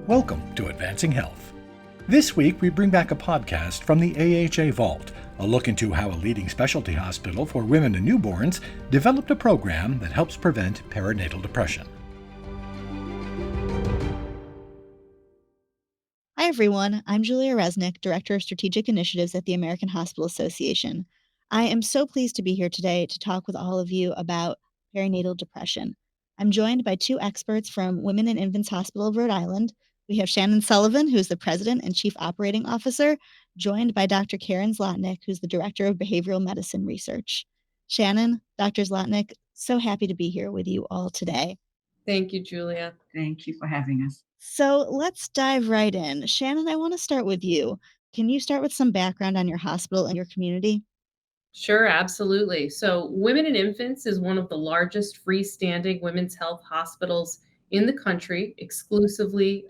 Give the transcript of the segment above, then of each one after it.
Welcome to Advancing Health. This week, we bring back a podcast from the AHA Vault, a look into how a leading specialty hospital for women and newborns developed a program that helps prevent perinatal depression. Hi, everyone. I'm Julia Resnick, Director of Strategic Initiatives at the American Hospital Association. I am so pleased to be here today to talk with all of you about perinatal depression. I'm joined by two experts from Women and Infants Hospital of Rhode Island. We have Shannon Sullivan, who is the President and Chief Operating Officer, joined by Dr. Caron Zlotnick, who's the Director of Behavioral Medicine Research. Shannon, Dr. Zlotnick, so happy to be here with you all today. Thank you, Julia. Thank you for having us. So let's dive right in. Shannon, I want to start with you. Can you start with some background on your hospital and your community? Sure, absolutely. So Women and Infants is one of the largest freestanding women's health hospitals in the country, exclusively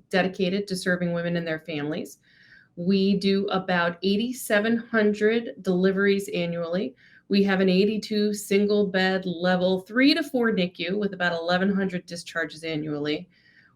dedicated to serving women and their families. We do about 8,700 deliveries annually. We have an 82 single bed level 3 to 4 NICU with about 1,100 discharges annually.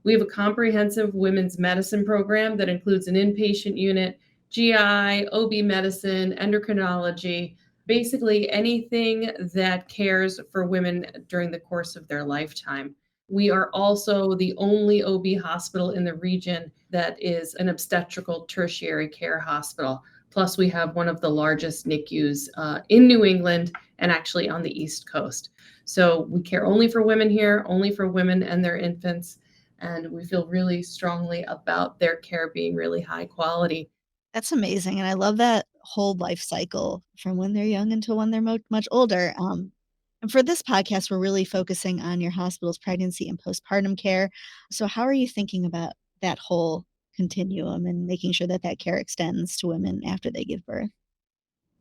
We have a comprehensive women's medicine program that includes an inpatient unit, GI, OB medicine, endocrinology, basically anything that cares for women during the course of their lifetime. We are also the only OB hospital in the region that is an obstetrical tertiary care hospital. Plus, we have one of the largest NICUs in New England and actually on the East Coast. So we care only for women here, only for women and their infants. And we feel really strongly about their care being really high quality. That's amazing. And I love that whole life cycle from when they're young until when they're much older. And for this podcast, we're really focusing on your hospital's pregnancy and postpartum care. So how are you thinking about that whole continuum and making sure that that care extends to women after they give birth?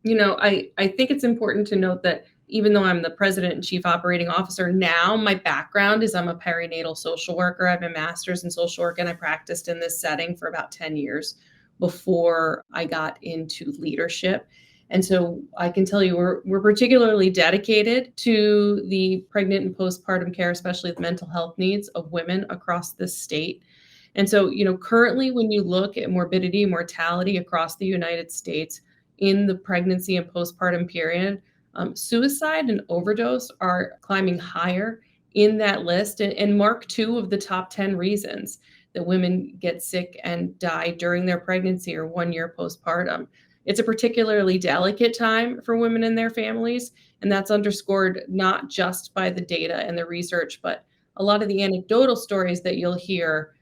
You know, I think it's important to note that even though I'm the president and chief operating officer now, my background is I'm a perinatal social worker. I have a master's in social work and I practiced in this setting for about 10 years before I got into leadership. And so I can tell you we're particularly dedicated to the pregnant and postpartum care, especially the mental health needs of women across this state. And so, currently when you look at morbidity and mortality across the United States in the pregnancy and postpartum period, suicide and overdose are climbing higher in that list and mark two of the top 10 reasons that women get sick and die during their pregnancy or 1 year postpartum. It's a particularly delicate time for women and their families, and that's underscored not just by the data and the research, but a lot of the anecdotal stories that you'll hear,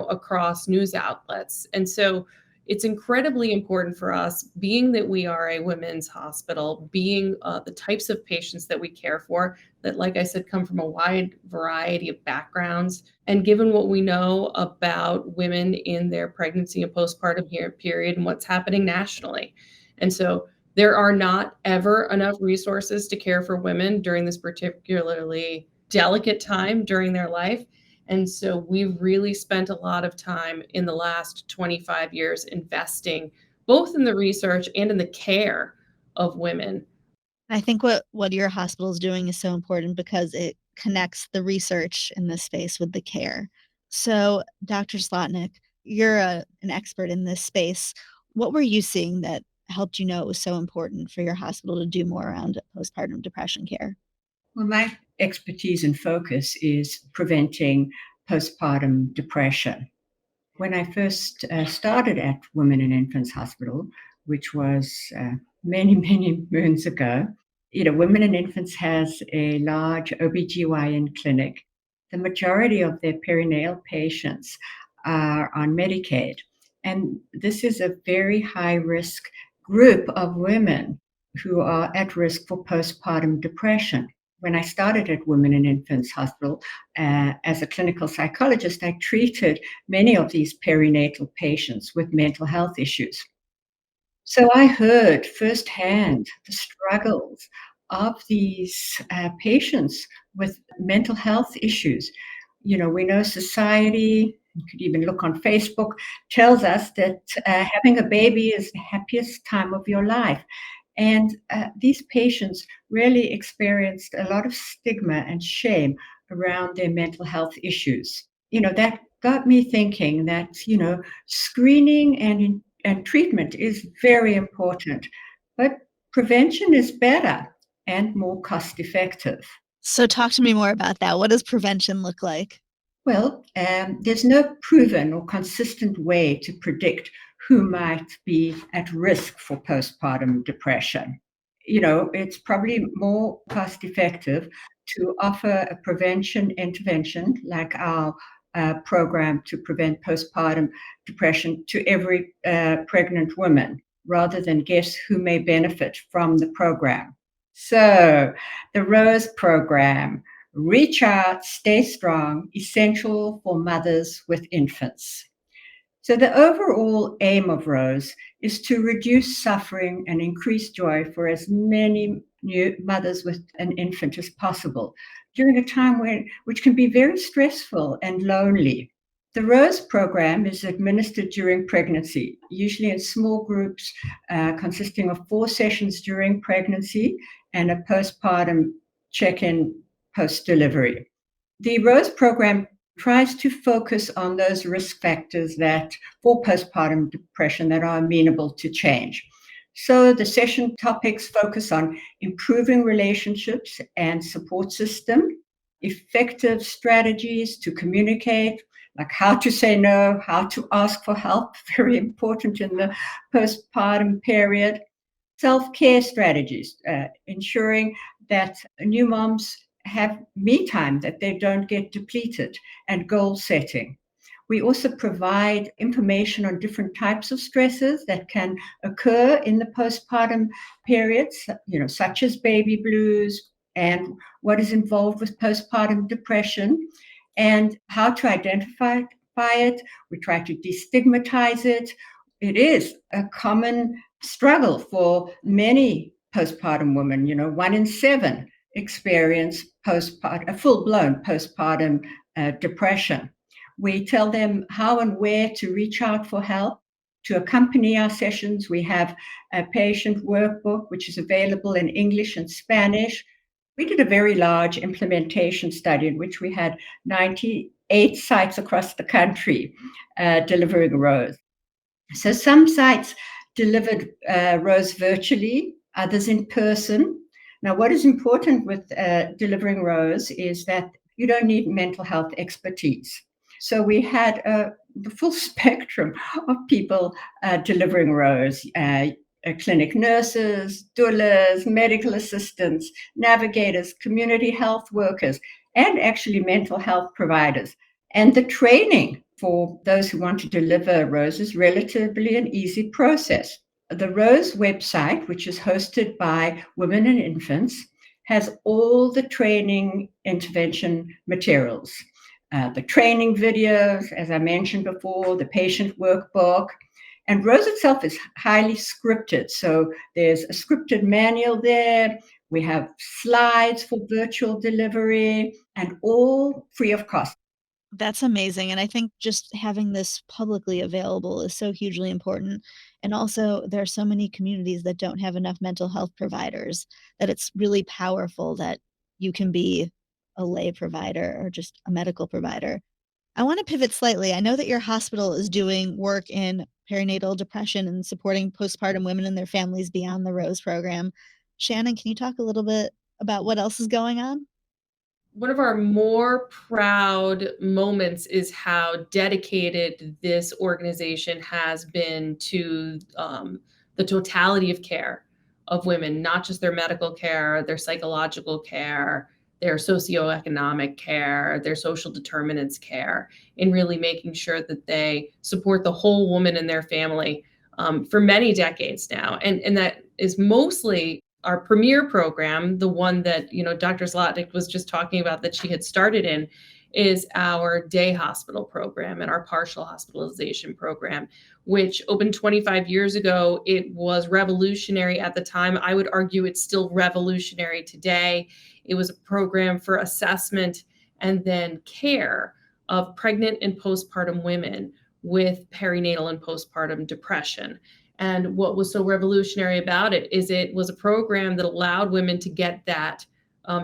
across news outlets. And so it's incredibly important for us, being that we are a women's hospital, being the types of patients that we care for, that, like I said, come from a wide variety of backgrounds. And given what we know about women in their pregnancy and postpartum period and what's happening nationally. And so there are not ever enough resources to care for women during this particularly delicate time during their life. And so we've really spent a lot of time in the last 25 years investing both in the research and in the care of women. I think what your hospital is doing is so important because it connects the research in this space with the care. So, Dr. Zlotnick, you're an expert in this space. What were you seeing that helped you know it was so important for your hospital to do more around postpartum depression care? Well, my expertise and focus is preventing postpartum depression. When I first started at Women and Infants Hospital, which was many, many moons ago, Women and Infants has a large OBGYN clinic. The majority of their perinatal patients are on Medicaid. And this is a very high-risk group of women who are at risk for postpartum depression. When I started at Women and Infants Hospital as a clinical psychologist, I treated many of these perinatal patients with mental health issues. So I heard firsthand the struggles of these patients with mental health issues. We know society, you could even look on Facebook, tells us that having a baby is the happiest time of your life. And these patients really experienced a lot of stigma and shame around their mental health issues. That got me thinking that, screening and treatment is very important, but prevention is better and more cost effective. So talk to me more about that. What does prevention look like? Well, there's no proven or consistent way to predict who might be at risk for postpartum depression. It's probably more cost effective to offer a prevention intervention like our program to prevent postpartum depression to every pregnant woman rather than guess who may benefit from the program. So, the ROSE program, reach out, stay strong, essential for mothers with infants. So, the overall aim of ROSE is to reduce suffering and increase joy for as many new mothers with an infant as possible during a time which can be very stressful and lonely. The ROSE program is administered during pregnancy, usually in small groups consisting of 4 sessions during pregnancy and a postpartum check in post delivery. The ROSE program tries to focus on those risk factors that for postpartum depression that are amenable to change. So the session topics focus on improving relationships and support system, effective strategies to communicate, like how to say no, how to ask for help, very important in the postpartum period, self-care strategies, ensuring that new moms have me time, that they don't get depleted, and goal setting. We also provide information on different types of stresses that can occur in the postpartum periods, such as baby blues and what is involved with postpartum depression and how to identify it. We try to destigmatize it. It is a common struggle for many postpartum women. 1 in 7 experience a full-blown postpartum depression. We tell them how and where to reach out for help. To accompany our sessions, we have a patient workbook, which is available in English and Spanish. We did a very large implementation study in which we had 98 sites across the country delivering ROSE. So some sites delivered ROSE virtually, others in person. Now, what is important with delivering ROSE is that you don't need mental health expertise. So we had the full spectrum of people delivering ROSE, clinic nurses, doulas, medical assistants, navigators, community health workers, and actually mental health providers. And the training for those who want to deliver ROSE is relatively an easy process. The ROSE website, which is hosted by Women and Infants, has all the training intervention materials. The training videos, as I mentioned before, the patient workbook. And ROSE itself is highly scripted. So there's a scripted manual there. We have slides for virtual delivery and all free of cost. That's amazing, and I think just having this publicly available is so hugely important, and also, there are so many communities that don't have enough mental health providers, that it's really powerful that you can be a lay provider or just a medical provider. I wanna pivot slightly. I know that your hospital is doing work in perinatal depression and supporting postpartum women and their families beyond the ROSE program. Shannon, can you talk a little bit about what else is going on? One of our more proud moments is how dedicated this organization has been to the totality of care of women, not just their medical care, their psychological care, their socioeconomic care, their social determinants care, in really making sure that they support the whole woman and their family for many decades now. And that is mostly our premier program, the one that, Dr. Zlotnick was just talking about that she had started in, is our day hospital program and our partial hospitalization program, which opened 25 years ago. It was revolutionary at the time. I would argue it's still revolutionary today. It was a program for assessment and then care of pregnant and postpartum women with perinatal and postpartum depression. And what was so revolutionary about it is it was a program that allowed women to get that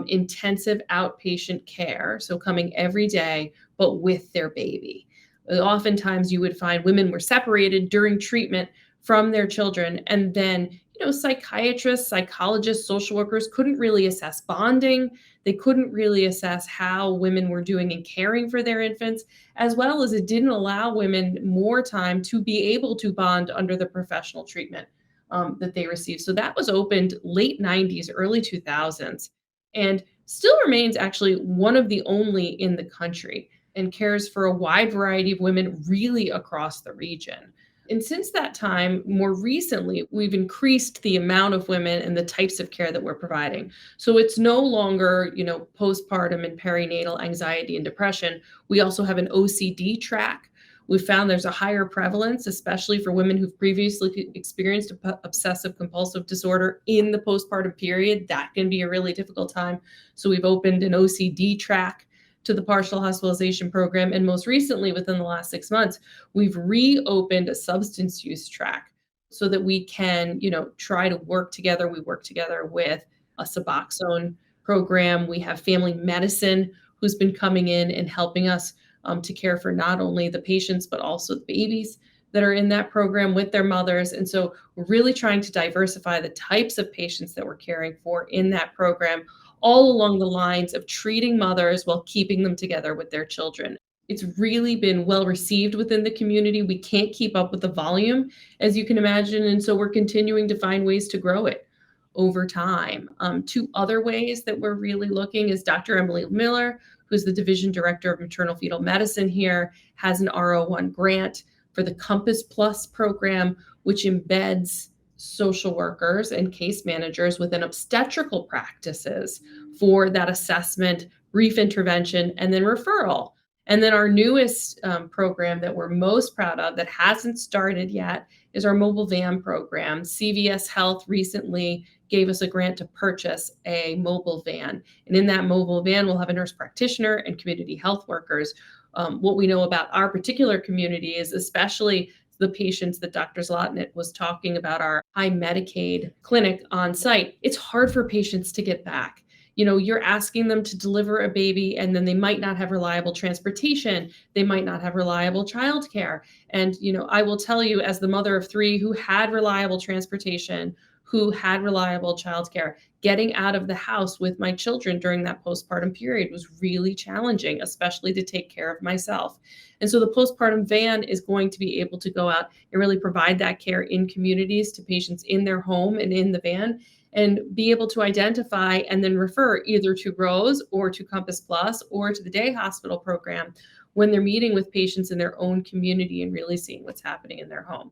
intensive outpatient care, so coming every day, but with their baby. Oftentimes you would find women were separated during treatment from their children, and then psychiatrists, psychologists, social workers couldn't really assess bonding. They couldn't really assess how women were doing in caring for their infants, as well as it didn't allow women more time to be able to bond under the professional treatment that they received. So that was opened late 90s, early 2000s, and still remains actually one of the only in the country, and cares for a wide variety of women really across the region. And since that time, more recently, we've increased the amount of women and the types of care that we're providing. So it's no longer, postpartum and perinatal anxiety and depression. We also have an OCD track. We found there's a higher prevalence, especially for women who've previously experienced obsessive compulsive disorder in the postpartum period. That can be a really difficult time. So we've opened an OCD track to the partial hospitalization program. And most recently, within the last 6 months, we've reopened a substance use track so that we can, try to work together. We work together with a Suboxone program. We have family medicine who's been coming in and helping us to care for not only the patients, but also the babies that are in that program with their mothers. And so we're really trying to diversify the types of patients that we're caring for in that program, all along the lines of treating mothers while keeping them together with their children. It's really been well received within the community. We can't keep up with the volume, as you can imagine, and so we're continuing to find ways to grow it over time. Two other ways that we're really looking is Dr. Emily Miller, who's the Division Director of Maternal Fetal Medicine here, has an R01 grant for the Compass Plus program, which embeds social workers and case managers within obstetrical practices for that assessment, brief intervention, and then referral. And then our newest program that we're most proud of that hasn't started yet is our mobile van program. CVS Health recently gave us a grant to purchase a mobile van. And in that mobile van, we'll have a nurse practitioner and community health workers. What we know about our particular community is especially the patients that Dr. Zlotnick was talking about, our high Medicaid clinic on site, it's hard for patients to get back. You're asking them to deliver a baby and then they might not have reliable transportation. They might not have reliable childcare. And, I will tell you, as the mother of three who had reliable transportation, who had reliable childcare, getting out of the house with my children during that postpartum period was really challenging, especially to take care of myself. And so the postpartum van is going to be able to go out and really provide that care in communities to patients in their home and in the van, and be able to identify and then refer either to Rose or to Compass Plus or to the day hospital program when they're meeting with patients in their own community and really seeing what's happening in their home.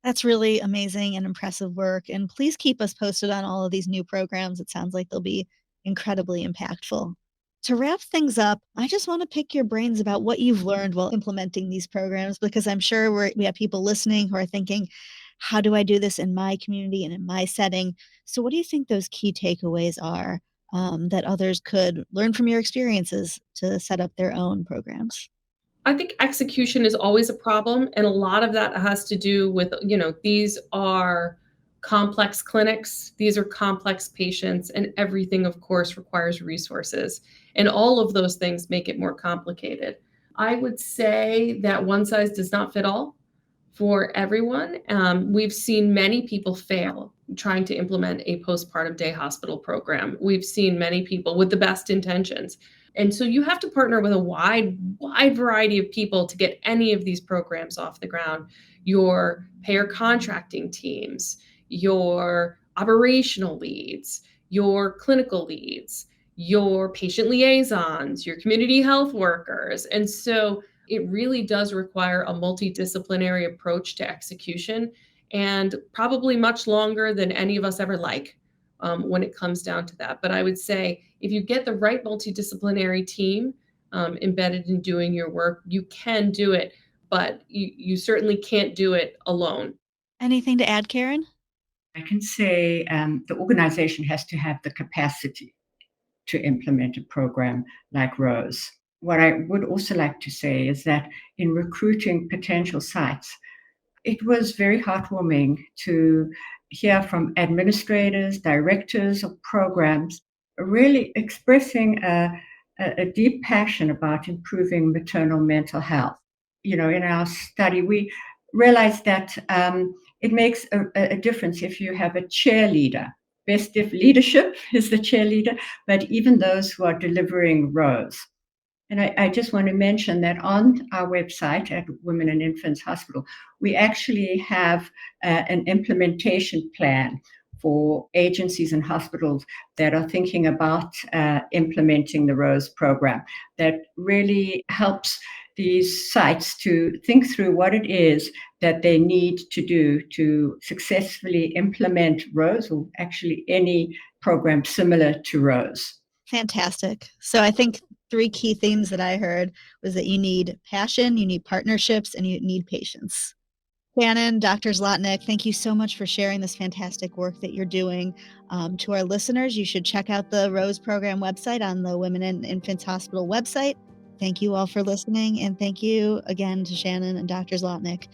That's really amazing and impressive work. And please keep us posted on all of these new programs. It sounds like they'll be incredibly impactful. To wrap things up, I just want to pick your brains about what you've learned while implementing these programs, because I'm sure we have people listening who are thinking, how do I do this in my community and in my setting? So, what do you think those key takeaways are that others could learn from your experiences to set up their own programs? I think execution is always a problem. And a lot of that has to do with, these are complex clinics, these are complex patients, and everything, of course, requires resources. And all of those things make it more complicated. I would say that one size does not fit all for everyone. We've seen many people fail trying to implement a postpartum day hospital program. We've seen many people with the best intentions. And so you have to partner with a wide variety of people to get any of these programs off the ground. Your payer contracting teams, your operational leads, your clinical leads, your patient liaisons, your community health workers. And so it really does require a multidisciplinary approach to execution, and probably much longer than any of us ever like when it comes down to that. But I would say if you get the right multidisciplinary team embedded in doing your work, you can do it, but you certainly can't do it alone. Anything to add, Caron? I can say the organization has to have the capacity to implement a program like Rose. What I would also like to say is that in recruiting potential sites, it was very heartwarming to hear from administrators, directors of programs, really expressing a deep passion about improving maternal mental health. in our study, we realized that it makes a difference if you have a cheerleader. Best if leadership is the cheerleader, but even those who are delivering rows. And I just want to mention that on our website at Women and Infants Hospital, we actually have an implementation plan for agencies and hospitals that are thinking about implementing the ROSE program that really helps these sites to think through what it is that they need to do to successfully implement ROSE, or actually any program similar to ROSE. Fantastic. So I think 3 key themes that I heard was that you need passion, you need partnerships, and you need patience. Shannon, Dr. Zlotnick, thank you so much for sharing this fantastic work that you're doing. To our listeners, you should check out the ROSE program website on the Women and Infants Hospital website. Thank you all for listening, and thank you again to Shannon and Dr. Zlotnick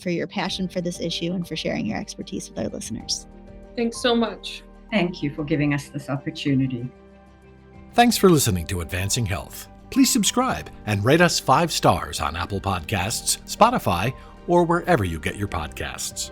for your passion for this issue and for sharing your expertise with our listeners. Thanks so much. Thank you for giving us this opportunity. Thanks for listening to Advancing Health. Please subscribe and rate us 5 stars on Apple Podcasts, Spotify, or wherever you get your podcasts.